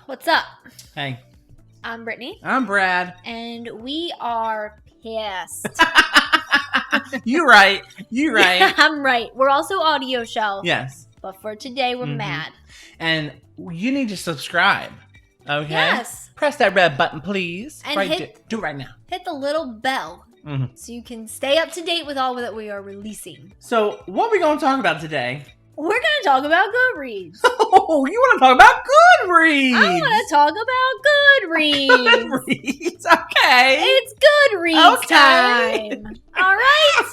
What's up? Hey. I'm Brittany. I'm Brad. And we are pissed. You right. I'm right. We're also audio show. Yes. But for today, we're mad. And you need to subscribe. Okay? Yes. Press that red button, please. And do it right now. Hit the little bell so you can stay up to date with all that we are releasing. So, what are we going to talk about today? We're going to talk about Goodreads. Oh, you want to talk about Goodreads? I want to talk about Goodreads. Goodreads, okay. It's Goodreads time. All right.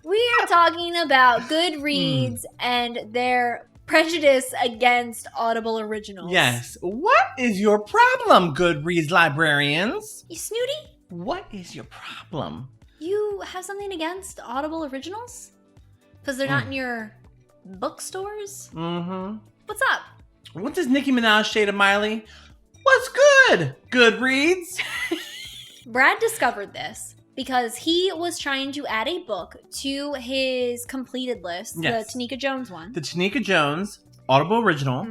We are talking about Goodreads and their prejudice against Audible Originals. Yes. What is your problem, Goodreads librarians? You snooty? What is your problem? You have something against Audible Originals? Because they're not in your bookstores? Mm-hmm. What's up? What does Nicki Minaj say to Miley? What's good, Goodreads? Brad discovered this because he was trying to add a book to his completed list, Yes. the Tanika Jones one. The Tanika Jones Audible Original,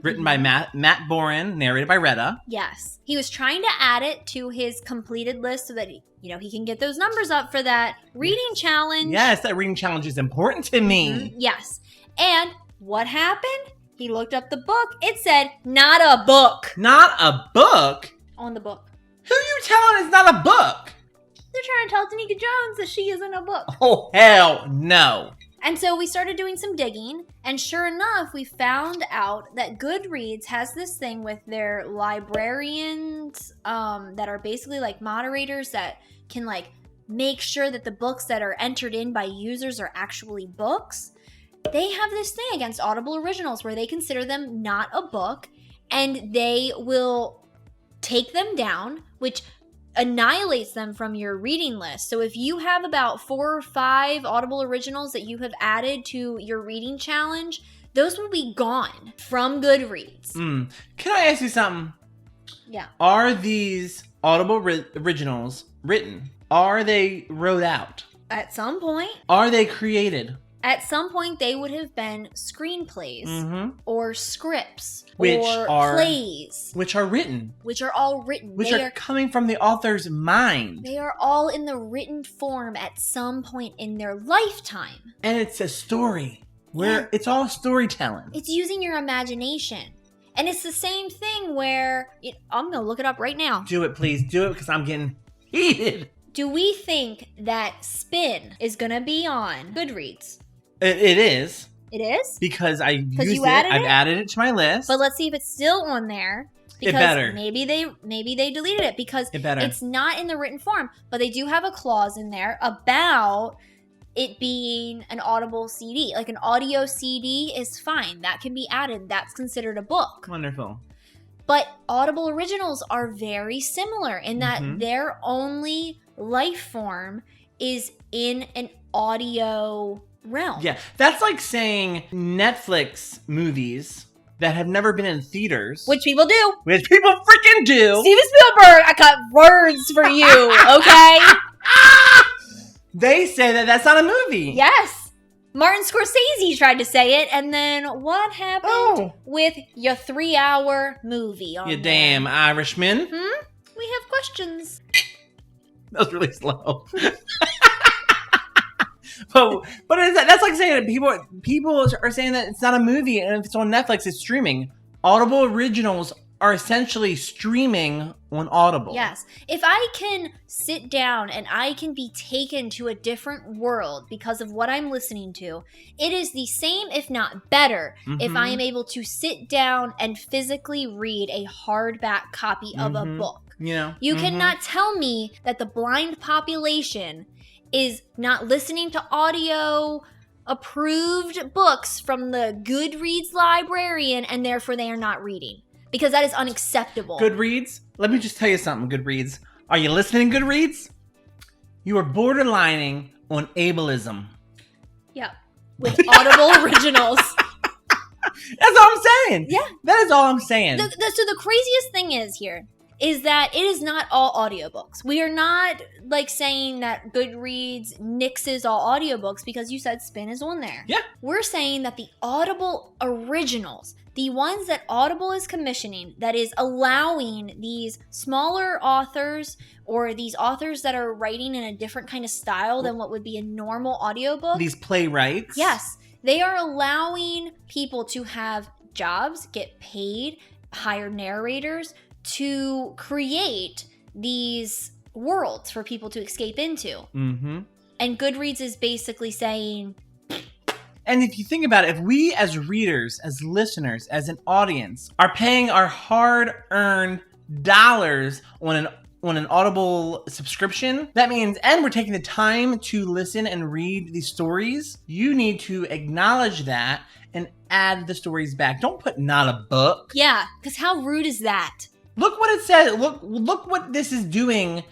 written by Matt Boren, narrated by Retta. Yes. He was trying to add it to his completed list so that he can get those numbers up for that reading challenge. Yes, that reading challenge is important to me. Yes. And what happened? He looked up the book. It said, not a book. Not a book? On the book. Who you telling is not a book? They're trying to tell Tanika Jones that she isn't a book. Oh, hell no. And so we started doing some digging, and sure enough, we found out that Goodreads has this thing with their librarians that are basically like moderators that can like make sure that the books that are entered in by users are actually books. They have this thing against Audible Originals where they consider them not a book, and they will take them down, which annihilates them from your reading list. So if you have about 4 or 5 Audible Originals that you have added to your reading challenge, those will be gone from Goodreads. Can I ask you something? Yeah. Are these Audible Originals written? Are they wrote out? At some point. Are they created? At some point, they would have been screenplays or scripts or plays. Which are written. Which are all written. Which are coming from the author's mind. They are all in the written form at some point in their lifetime. And it's a story. Where it's all storytelling. It's using your imagination. And it's the same thing where... I'm going to look it up right now. Do it, please. Do it, because I'm getting heated. Do we think that Spin is going to be on Goodreads? It is. It is? Because I used it. Added I've added it to my list. But let's see if it's still on there. Because it better. Maybe they deleted it because it's not in the written form. But they do have a clause in there about it being an Audible CD. Like an audio CD is fine. That can be added. That's considered a book. Wonderful. But Audible Originals are very similar in that their only life form is in an audio realm. Yeah, that's like saying Netflix movies that have never been in theaters. Which people do. Which people freaking do. Steven Spielberg, I got words for you, okay? They say that that's not a movie. Yes. Martin Scorsese tried to say it, and then what happened with your 3-hour movie on You there? damn Irishman. We have questions. That was really slow. But that's like saying that people are saying that it's not a movie, and if it's on Netflix, it's streaming. Audible Originals are essentially streaming on Audible. Yes. If I can sit down and I can be taken to a different world because of what I'm listening to, it is the same, if not better, if I am able to sit down and physically read a hardback copy of a book. You cannot tell me that the blind population is not listening to audio approved books from the Goodreads librarian and therefore they are not reading. Because that is unacceptable. Goodreads? Let me just tell you something, Goodreads. Are you listening, Goodreads? You are borderlining on ableism. Yeah. With Audible Originals. That's all I'm saying. Yeah. That is all I'm saying. So the craziest thing is here is that it is not all audiobooks. We are not like saying that Goodreads nixes all audiobooks because you said Spin is on there. Yeah. We're saying that the Audible Originals, the ones that Audible is commissioning, that is allowing these smaller authors or these authors that are writing in a different kind of style than what would be a normal audiobook. These playwrights. Yes. They are allowing people to have jobs, get paid, hire narrators to create these worlds for people to escape into. Mm-hmm. And Goodreads is basically saying... And if you think about it, if we as readers, as listeners, as an audience, are paying our hard-earned dollars on an Audible subscription, that means, and we're taking the time to listen and read these stories, you need to acknowledge that and add the stories back. Don't put not a book. Yeah, because how rude is that? Look what it says. Look what this is doing.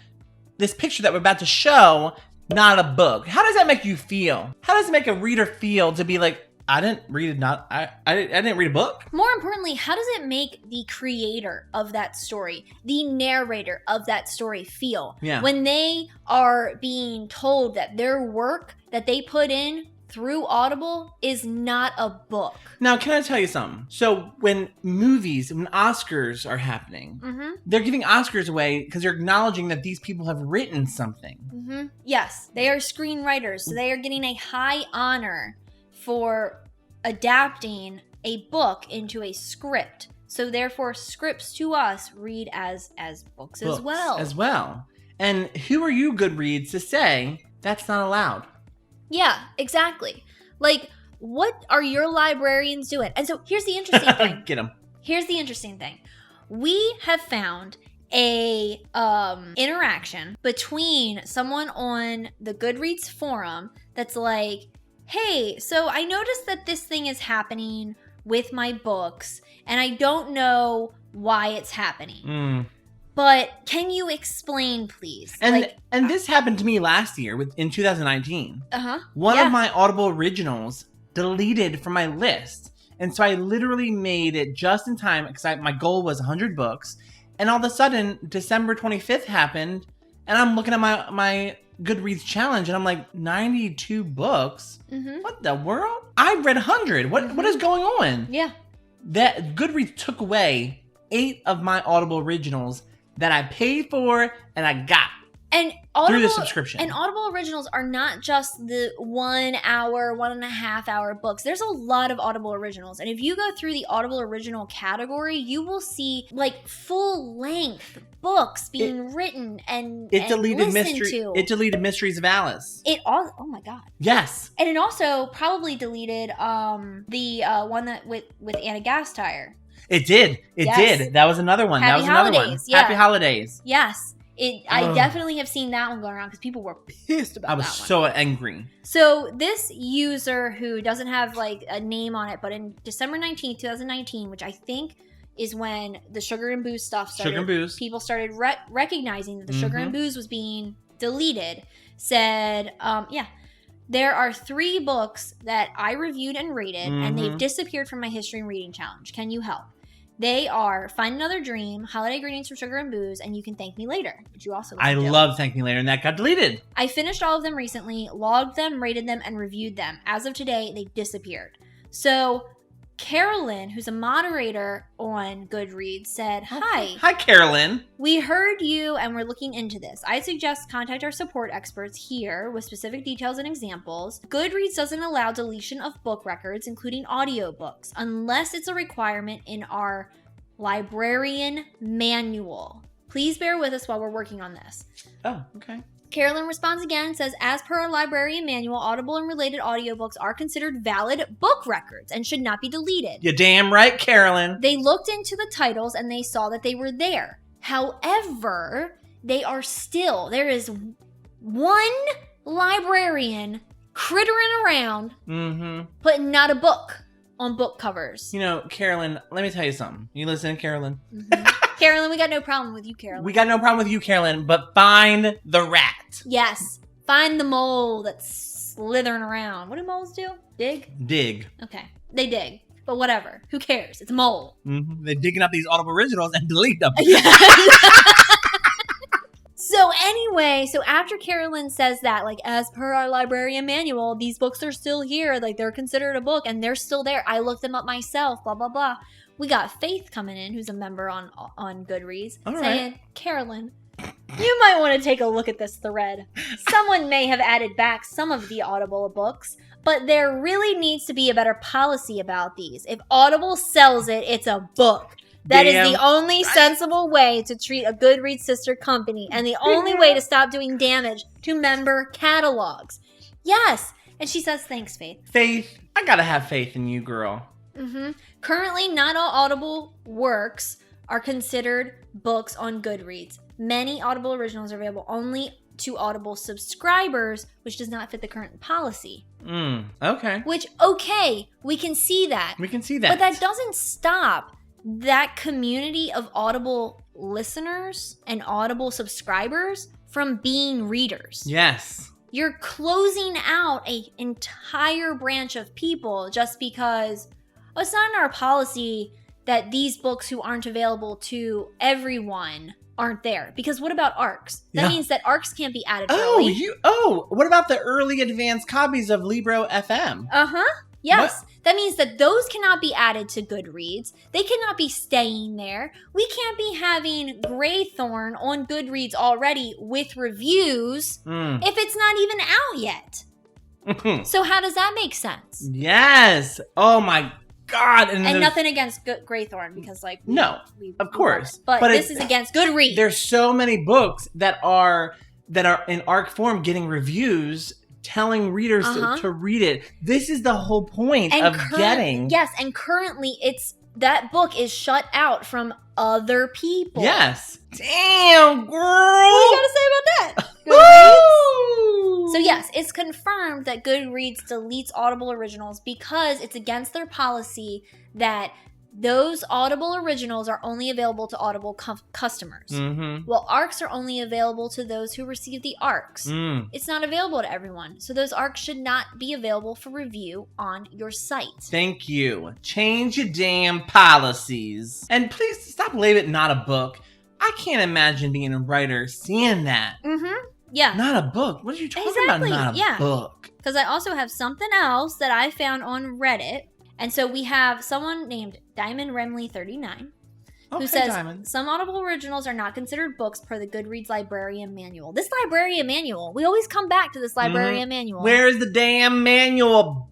This picture that we're about to show, not a book. How does that make you feel? How does it make a reader feel to be like, I didn't read it, I didn't read a book? More importantly, how does it make the creator of that story, the narrator of that story feel? Yeah. When they are being told that their work that they put in through Audible is not a book. Now, can I tell you something? So when Oscars are happening, they're giving Oscars away because they're acknowledging that these people have written something. Yes, they are screenwriters, so they are getting a high honor for adapting a book into a script. So therefore, scripts to us read as books as well. And who are you, Goodreads, to say that's not allowed? Yeah, exactly. Like, what are your librarians doing? And so here's the interesting thing. Get them. Here's the interesting thing. We have found a interaction between someone on the Goodreads forum that's like, hey, so I noticed that this thing is happening with my books, and I don't know why it's happening. But can you explain, please? And this happened to me last year in 2019. One of my Audible Originals deleted from my list. And so I literally made it just in time because my goal was 100 books. And all of a sudden, December 25th happened. And I'm looking at my Goodreads challenge and I'm like, 92 books? What the world? I read 100. What is going on? Yeah. That Goodreads took away 8 of my Audible Originals that I paid for and I got through the subscription. And Audible Originals are not just the 1 hour, 1.5 hour books. There's a lot of Audible Originals. And if you go through the Audible Original category, you will see like full length books being written and deleted listened to. It deleted Mysteries of Alice. Oh my God. Yes. And it also probably deleted the one that with Anna Gasteyer. It did. It did. That was another one. Happy Holidays. Yeah. Happy Holidays. Yes. I definitely have seen that one going around because people were pissed about that one. I was so angry. So this user who doesn't have like a name on it, but in December 19th, 2019, which I think is when the Sugar and Booze stuff started. Sugar and Booze. People started recognizing that the Sugar and Booze was being deleted. Said, there are 3 books that I reviewed and rated, and they've disappeared from my history and reading challenge. Can you help? They are Find Another Dream, Holiday Greetings from Sugar and Booze, and You Can Thank Me Later, which you also I love Thank Me Later, and that got deleted. I finished all of them recently, logged them, rated them, and reviewed them. As of today, they disappeared. So Carolyn, who's a moderator on Goodreads, said, Hi. Hi, Carolyn. We heard you and we're looking into this. I suggest contact our support experts here with specific details and examples. Goodreads doesn't allow deletion of book records, including audiobooks, unless it's a requirement in our librarian manual. Please bear with us while we're working on this. Oh, okay. Carolyn responds again and says, as per our librarian manual, Audible and related audiobooks are considered valid book records and should not be deleted. You're damn right, Carolyn. They looked into the titles and they saw that they were there. However, there is one librarian crittering around putting not a book on book covers. You know, Carolyn, let me tell you something. You listen, Carolyn? Carolyn, we got no problem with you, Carolyn. We got no problem with you, Carolyn, but find the rat. Yes. Find the mole that's slithering around. What do moles do? Dig? Dig. Okay. They dig. But whatever. Who cares? It's a mole. Mm-hmm. They're digging up these Audible Originals and delete them. So anyway, so after Carolyn says that, like, as per our librarian manual, these books are still here. Like, they're considered a book and they're still there. I looked them up myself, blah, blah, blah. We got Faith coming in, who's a member on Goodreads, saying, Carolyn, you might want to take a look at this thread. Someone may have added back some of the Audible books, but there really needs to be a better policy about these. If Audible sells it, it's a book. That is the only sensible way to treat a Goodreads sister company and the only way to stop doing damage to member catalogs. Yes. And she says, thanks, Faith. Faith, I gotta have faith in you, girl. Mm-hmm. Currently, not all Audible works are considered books on Goodreads. Many Audible Originals are available only to Audible subscribers, which does not fit the current policy. Okay. Which, okay, we can see that. We can see that. But that doesn't stop that community of Audible listeners and Audible subscribers from being readers. Yes. You're closing out an entire branch of people just because it's not in our policy that these books who aren't available to everyone aren't there. Because what about ARCs? That means that ARCs can't be added early. What about the early advanced copies of Libro FM? Yes. What? That means that those cannot be added to Goodreads. They cannot be staying there. We can't be having Greythorn on Goodreads already with reviews if it's not even out yet. So how does that make sense? Yes. Oh my God. And nothing against Greythorn because of course. But this is against Goodreads. There's so many books that are in ARC form getting reviews telling readers to read it. This is the whole point of getting. Yes, and currently that book is shut out from other people. Yes. Damn, girl. What do you got to say about that? Goodreads? So yes, it's confirmed that Goodreads deletes Audible Originals because it's against their policy that those Audible Originals are only available to Audible customers. Well, ARCs are only available to those who receive the ARCs. It's not available to everyone. So those ARCs should not be available for review on your site. Thank you. Change your damn policies. And please stop labeling it not a book. I can't imagine being a writer seeing that. Yeah. Not a book. What are you talking about? Not a book. Because I also have something else that I found on Reddit. And so we have someone named Diamond Remley 39 who says some Audible Originals are not considered books per the Goodreads librarian manual. This librarian manual, we always come back to this librarian manual. Where is the damn manual?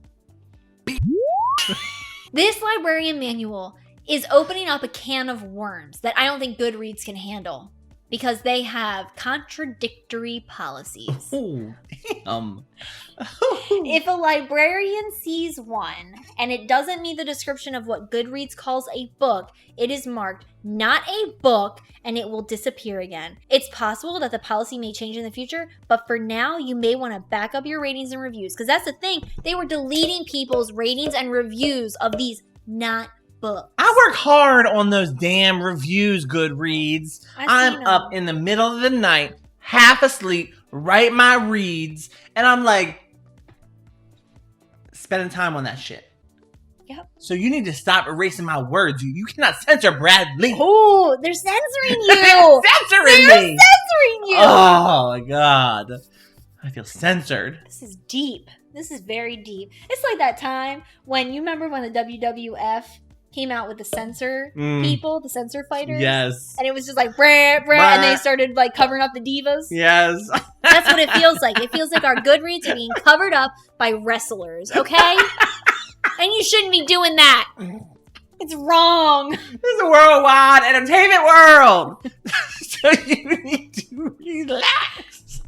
This librarian manual is opening up a can of worms that I don't think Goodreads can handle because they have contradictory policies. Oh, damn. If a librarian sees one and it doesn't meet the description of what Goodreads calls a book, it is marked not a book and it will disappear again. It's possible that the policy may change in the future, but for now, you may want to back up your ratings and reviews because that's the thing. They were deleting people's ratings and reviews of these not books. I work hard on those damn reviews, Goodreads. I'm up in the middle of the night, half asleep, write my reads, and I'm like, spending time on that shit. Yep. So you need to stop erasing my words. You cannot censor Bradley. Oh, they're censoring you. They're censoring you. Oh my God. I feel censored. This is deep. This is very deep. It's like that time when you remember when the WWF came out with the censor people, the censor fighters. Yes. And it was just like, brah, brah, and they started like covering up the divas. Yes. That's what it feels like. It feels like our Goodreads are being covered up by wrestlers, okay? And you shouldn't be doing that. It's wrong. This is a worldwide entertainment world. So you need to relax.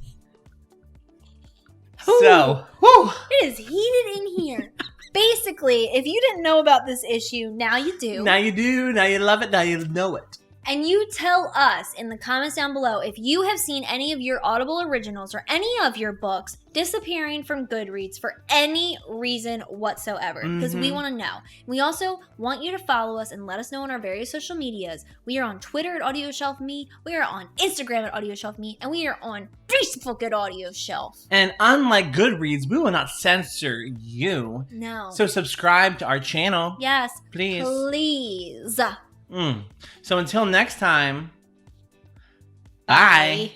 So, whew. It is heated in here. Basically, if you didn't know about this issue, now you do. Now you do. Now you love it. Now you know it. And you tell us in the comments down below if you have seen any of your Audible Originals or any of your books disappearing from Goodreads for any reason whatsoever, because we want to know. We also want you to follow us and let us know on our various social medias. We are on Twitter at AudioShelfMe, we are on Instagram at AudioShelfMe, and we are on Facebook at AudioShelf. And unlike Goodreads, we will not censor you. No. So subscribe to our channel. Yes. Please. Please. So until next time, bye.